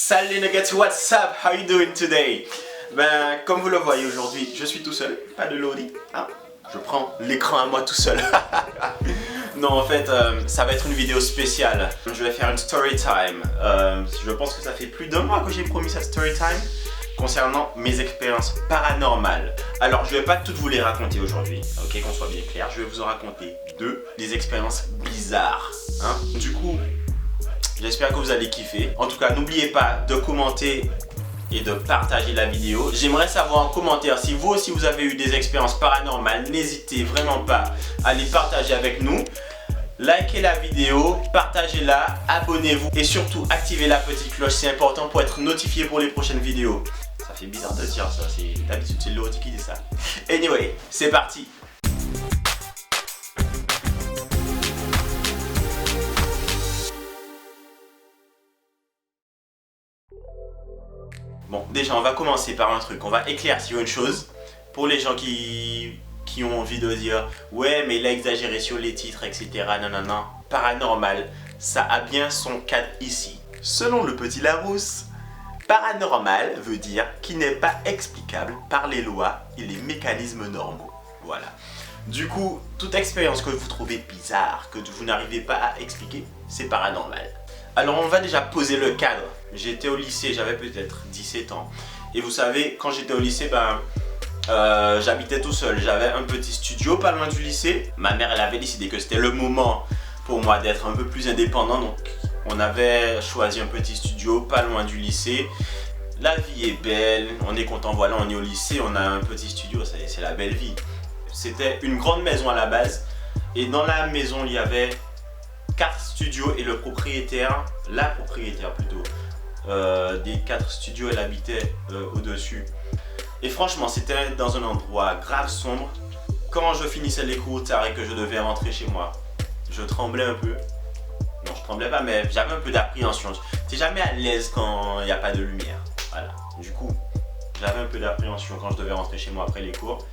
Salut les nuggets, what's up? How you doing today? Ben, comme vous le voyez aujourd'hui, je suis tout seul, pas de Lodi, hein? Je prends l'écran à moi tout seul. Non, en fait, ça va être une vidéo spéciale. Je vais faire une story time. Je pense que ça fait plus d'un mois que j'ai promis cette story time concernant mes expériences paranormales. Alors, je vais pas toutes vous les raconter aujourd'hui, ok, qu'on soit bien clair. Je vais vous en raconter deux, des expériences bizarres, hein. Du coup, j'espère que vous allez kiffer. En tout cas, n'oubliez pas de commenter et de partager la vidéo. J'aimerais savoir en commentaire si vous aussi vous avez eu des expériences paranormales. N'hésitez vraiment pas à les partager avec nous. Likez la vidéo, partagez-la, abonnez-vous et surtout activez la petite cloche, c'est important pour être notifié pour les prochaines vidéos. Ça fait bizarre de dire ça, d'habitude c'est Lodi qui dit ça. Anyway, c'est parti. Bon, déjà on va commencer par un truc, on va éclaircir une chose pour les gens qui ont envie de dire ouais mais il a exagéré sur les titres etc. Non non non, paranormal, ça a bien son cadre ici. Selon le petit Larousse, paranormal veut dire qui n'est pas explicable par les lois et les mécanismes normaux. Voilà. Du coup, toute expérience que vous trouvez bizarre, que vous n'arrivez pas à expliquer, c'est paranormal. Alors on va déjà poser le cadre. J'étais au lycée, j'avais peut-être 17 ans. Et vous savez, quand j'étais au lycée, j'habitais tout seul. J'avais un petit studio pas loin du lycée. Ma mère, elle avait décidé que c'était le moment pour moi d'être un peu plus indépendant. Donc on avait choisi un petit studio pas loin du lycée. La vie est belle, on est content, voilà, on est au lycée, on a un petit studio, c'est la belle vie. C'était une grande maison à la base. Et dans la maison, il y avait 4 studios et le propriétaire, la propriétaire plutôt, des 4 studios, elle habitait au-dessus. Et franchement, c'était dans un endroit grave sombre. Quand je finissais les cours tard et que je devais rentrer chez moi, je tremblais un peu. Non, je tremblais pas, mais j'avais un peu d'appréhension. J'étais jamais à l'aise quand il n'y a pas de lumière. Voilà. Du coup, j'avais un peu d'appréhension quand je devais rentrer chez moi après les cours.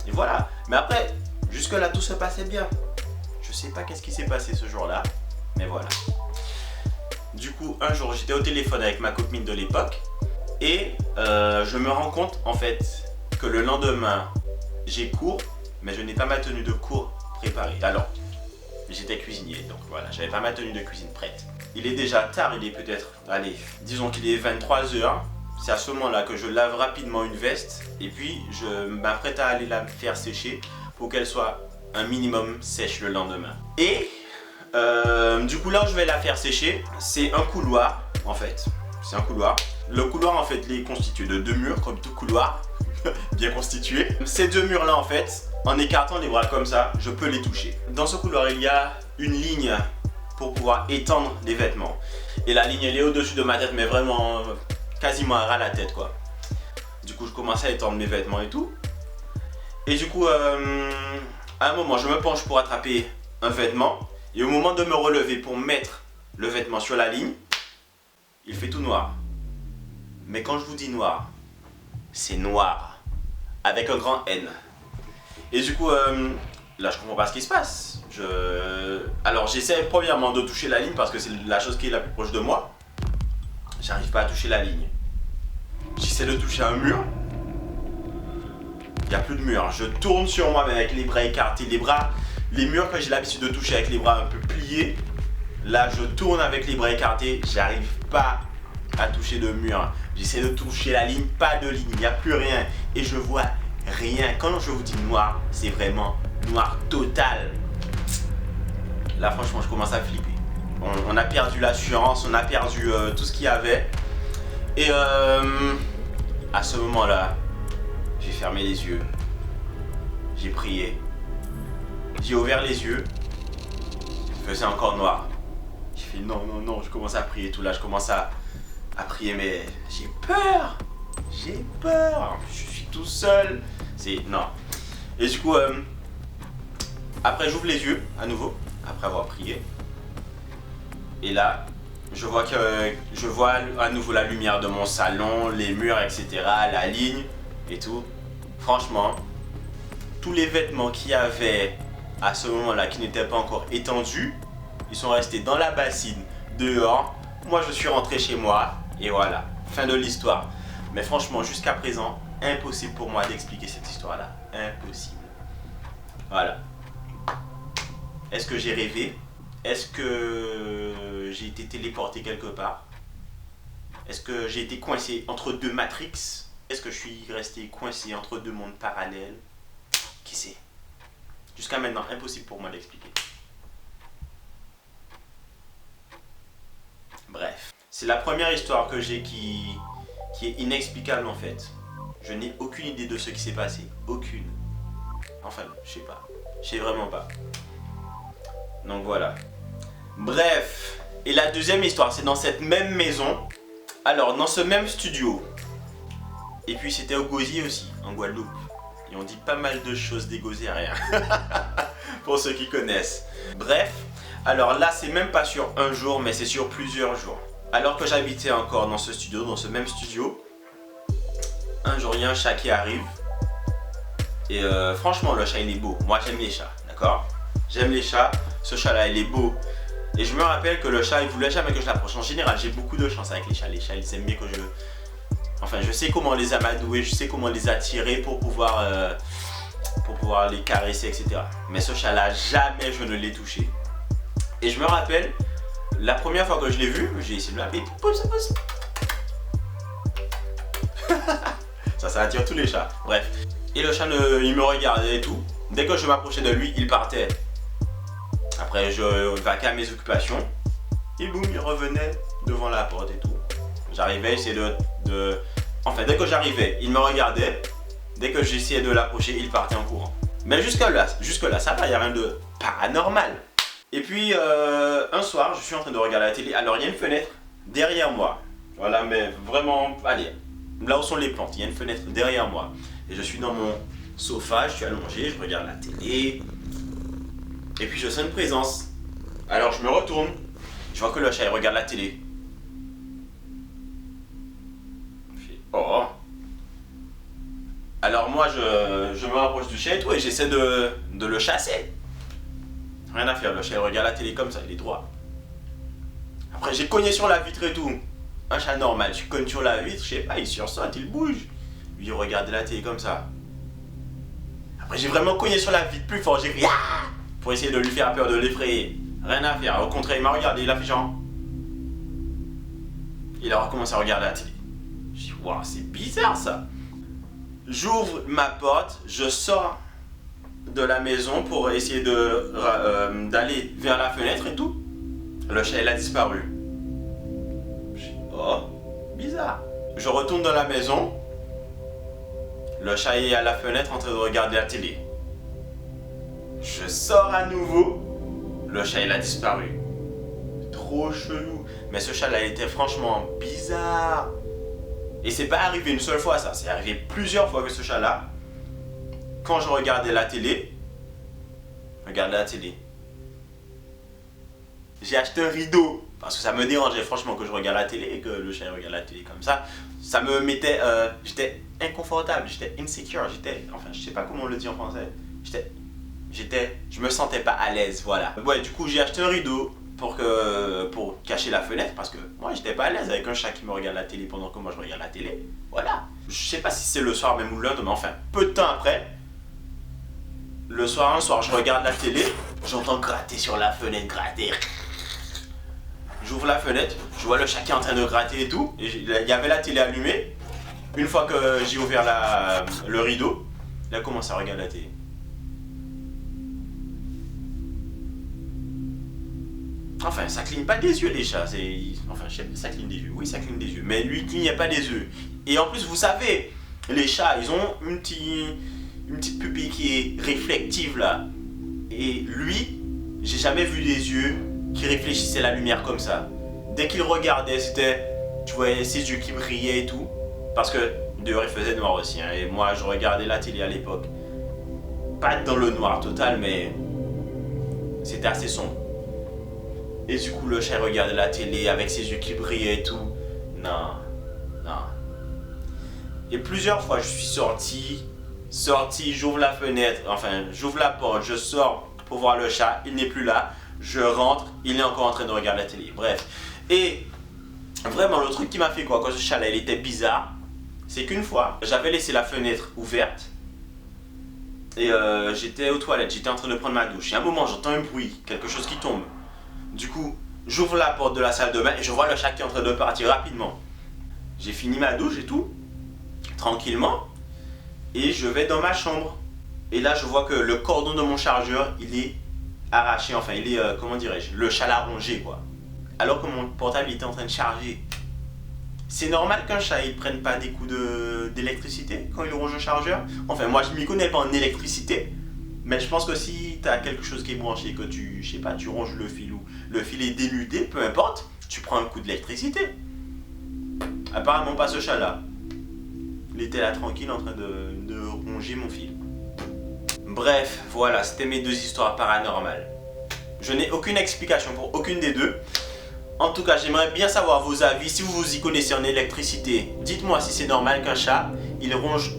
Et voilà. Mais après, jusque-là, tout se passait bien. Je sais pas qu'est-ce qui s'est passé ce jour-là, mais voilà. Du coup, un jour, j'étais au téléphone avec ma copine de l'époque et je me rends compte en fait que le lendemain, j'ai cours, mais je n'ai pas ma tenue de cours préparée. Alors, j'étais cuisinier, donc voilà, j'avais pas ma tenue de cuisine prête. Il est déjà tard, il est peut-être, allez, disons qu'il est 23 h. C'est à ce moment-là que je lave rapidement une veste et puis je m'apprête à aller la faire sécher pour qu'elle soit un minimum sèche le lendemain. Et du coup là où je vais la faire sécher, c'est un couloir en fait. C'est un couloir. Le couloir en fait il est constitué de 2 murs comme tout couloir bien constitué. Ces 2 murs là en fait, en écartant les bras comme ça, je peux les toucher. Dans ce couloir il y a une ligne pour pouvoir étendre les vêtements. Et la ligne elle est au-dessus de ma tête mais vraiment quasiment à ras la tête quoi. Du coup je commence à étendre mes vêtements et tout. Et du coup à un moment, je me penche pour attraper un vêtement et au moment de me relever pour mettre le vêtement sur la ligne, il fait tout noir. Mais quand je vous dis noir, c'est noir avec un grand N. Et du coup, là je comprends pas ce qui se passe. Alors j'essaie premièrement de toucher la ligne parce que c'est la chose qui est la plus proche de moi. J'arrive pas à toucher la ligne. J'essaie de toucher un mur. Il n'y a plus de mur, je tourne sur moi mais avec les bras écartés, les murs que j'ai l'habitude de toucher avec les bras un peu pliés. Là je tourne avec les bras écartés, j'arrive pas à toucher de mur. J'essaie de toucher la ligne, pas de ligne, il n'y a plus rien. Et je vois rien, quand je vous dis noir, c'est vraiment noir total. Là franchement je commence à flipper. On a perdu l'assurance, on a perdu tout ce qu'il y avait. Et à ce moment-là, j'ai fermé les yeux, j'ai prié, j'ai ouvert les yeux, il faisait encore noir. J'ai fait non, non, non, je commence à prier tout là, je commence à prier mais j'ai peur, je suis tout seul, non. Et du coup, après j'ouvre les yeux à nouveau, après avoir prié, et là, je vois à nouveau la lumière de mon salon, les murs, etc., la ligne et tout. Franchement, tous les vêtements qu'il y avait à ce moment-là qui n'étaient pas encore étendus, ils sont restés dans la bassine, dehors. Moi, je suis rentré chez moi Et voilà, fin de l'histoire. Mais franchement, jusqu'à présent, impossible pour moi d'expliquer cette histoire-là. Impossible. Voilà. Est-ce que j'ai rêvé? Est-ce que j'ai été téléporté quelque part? Est-ce que j'ai été coincé entre deux Matrix? Est-ce que je suis resté coincé entre deux mondes parallèles? Qui sait? Jusqu'à maintenant, impossible pour moi d'expliquer. Bref. C'est la première histoire que j'ai qui est inexplicable en fait. Je n'ai aucune idée de ce qui s'est passé. Aucune. Enfin, je sais pas. Je sais vraiment pas. Donc voilà. Bref. Et la deuxième histoire, c'est dans cette même maison. Alors, dans ce même studio. Et puis c'était au Gosier aussi, en Guadeloupe. Et on dit pas mal de choses des Gosiériens. Pour ceux qui connaissent. Bref. Alors là, c'est même pas sur un jour, mais c'est sur plusieurs jours. Alors que j'habitais encore dans ce studio, dans ce même studio, un jour, il y a un chat qui arrive. Et franchement, le chat, il est beau. Moi, j'aime les chats, d'accord? J'aime les chats. Ce chat-là, il est beau. Et je me rappelle que le chat, il voulait jamais que je l'approche. En général, j'ai beaucoup de chance avec les chats. Les chats, ils aiment bien que je... Enfin, je sais comment les amadouer, je sais comment les attirer pour pouvoir les caresser, etc. Mais ce chat-là, jamais je ne l'ai touché. Et je me rappelle, la première fois que je l'ai vu, j'ai essayé de l'appeler. Pousse, pousse. Ça attire tous les chats. Bref. Et le chat, il me regardait et tout. Dès que je m'approchais de lui, il partait. Après, je vaquais à mes occupations. Et boum, il revenait devant la porte et tout. J'arrivais, j'essayais de... Enfin, dès que j'arrivais, il me regardait. Dès que j'essayais de l'approcher, il partait en courant. Mais jusque là, ça va, il n'y a rien de paranormal. Et puis, un soir, je suis en train de regarder la télé. Alors, il y a une fenêtre derrière moi. Voilà, mais vraiment, allez, là où sont les plantes, il y a une fenêtre derrière moi. Et je suis dans mon sofa, je suis allongé, je regarde la télé. Et puis, je sens une présence. Alors, je me retourne. Je vois que le chat, il regarde la télé. Je fais, oh. Alors, moi, je me rapproche du chat et tout, et j'essaie de le chasser. Rien à faire, le chat il regarde la télé comme ça, il est droit. Après j'ai cogné sur la vitre et tout. Un chat normal, je cogne sur la vitre, je sais pas, il sursaute, il bouge. Lui il regarde la télé comme ça. Après j'ai vraiment cogné sur la vitre plus fort, j'ai crié ah pour essayer de lui faire peur, de l'effrayer. Rien à faire, au contraire il m'a regardé, il a fait genre. Il a recommencé à regarder la télé. J'ai dit waouh, c'est bizarre ça. J'ouvre ma porte, je sors de la maison pour essayer d'aller vers la fenêtre et tout. Le chat il a disparu. Oh, bizarre. Je retourne dans la maison. Le chat est à la fenêtre en train de regarder la télé. Je sors à nouveau. Le chat il a disparu. Trop chelou. Mais ce chat là il était franchement bizarre. Et c'est pas arrivé une seule fois ça. C'est arrivé plusieurs fois que ce chat là, quand je regardais la télé, j'ai acheté un rideau parce que ça me dérangeait franchement que je regarde la télé et que le chat regarde la télé comme ça. Ça me mettait, j'étais inconfortable, j'étais insecure, enfin je sais pas comment on le dit en français, je me sentais pas à l'aise, voilà. Ouais, du coup j'ai acheté un rideau pour cacher la fenêtre parce que moi j'étais pas à l'aise avec un chat qui me regarde la télé pendant que moi je regarde la télé, voilà. Je sais pas si c'est le soir même ou le lendemain, mais enfin peu de temps après. Un soir, je regarde la télé, j'entends gratter sur la fenêtre, gratter. J'ouvre la fenêtre, je vois le chat qui est en train de gratter et tout. Et il y avait la télé allumée. Une fois que j'ai ouvert le rideau, il a commencé à regarder la télé. Enfin, ça cligne pas des yeux les chats. Enfin, je sais pas, ça cligne des yeux. Oui, ça cligne des yeux. Mais lui, il clignait pas des yeux. Et en plus, vous savez, les chats, ils ont une petite pupille qui est réflective là. Et lui, j'ai jamais vu des yeux qui réfléchissaient la lumière comme ça. Dès qu'il regardait, tu voyais ses yeux qui brillaient et tout. Parce que dehors il faisait noir aussi. Hein, et moi, je regardais la télé à l'époque. Pas dans le noir total, mais c'était assez sombre. Et du coup, le chat regardait la télé avec ses yeux qui brillaient et tout. Non. Et plusieurs fois, je suis sorti, j'ouvre la fenêtre, enfin, j'ouvre la porte, je sors pour voir le chat, il n'est plus là. Je rentre, il est encore en train de regarder la télé. Bref. Et Vraiment, le truc qui m'a fait quoi quand ce chat-là, il était bizarre, c'est qu'une fois, j'avais laissé la fenêtre ouverte et j'étais aux toilettes, j'étais en train de prendre ma douche. Et à un moment, j'entends un bruit, quelque chose qui tombe. Du coup, j'ouvre la porte de la salle de bain et je vois le chat qui est en train de partir rapidement. J'ai fini ma douche et tout, tranquillement, et je vais dans ma chambre. Et là, je vois que le cordon de mon chargeur, il est arraché, enfin, il est, comment dirais-je, le chat l'a rongé, quoi. Alors que mon portable était en train de charger. C'est normal qu'un chat il prenne pas des coups d'électricité quand il ronge un chargeur. Enfin, moi, je m'y connais pas en électricité, mais je pense que si tu as quelque chose qui est branché, que tu, je sais pas, tu ronges le fil ou le fil est dénudé, peu importe, tu prends un coup d'électricité. Apparemment pas ce chat-là. Il était là tranquille en train de ronger mon fil. Bref, voilà, c'était mes deux histoires paranormales. Je n'ai aucune explication pour aucune des deux. En tout cas, j'aimerais bien savoir vos avis. Si vous vous y connaissez en électricité, dites-moi si c'est normal qu'un chat, il ronge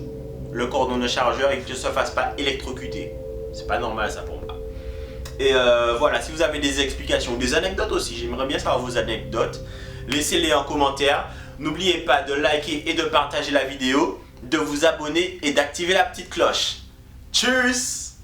le cordon de chargeur et qu'il ne se fasse pas électrocuter. C'est pas normal ça pour moi. Et voilà, si vous avez des explications, des anecdotes aussi, j'aimerais bien savoir vos anecdotes. Laissez-les en commentaire. N'oubliez pas de liker et de partager la vidéo, de vous abonner et d'activer la petite cloche. Tchuss!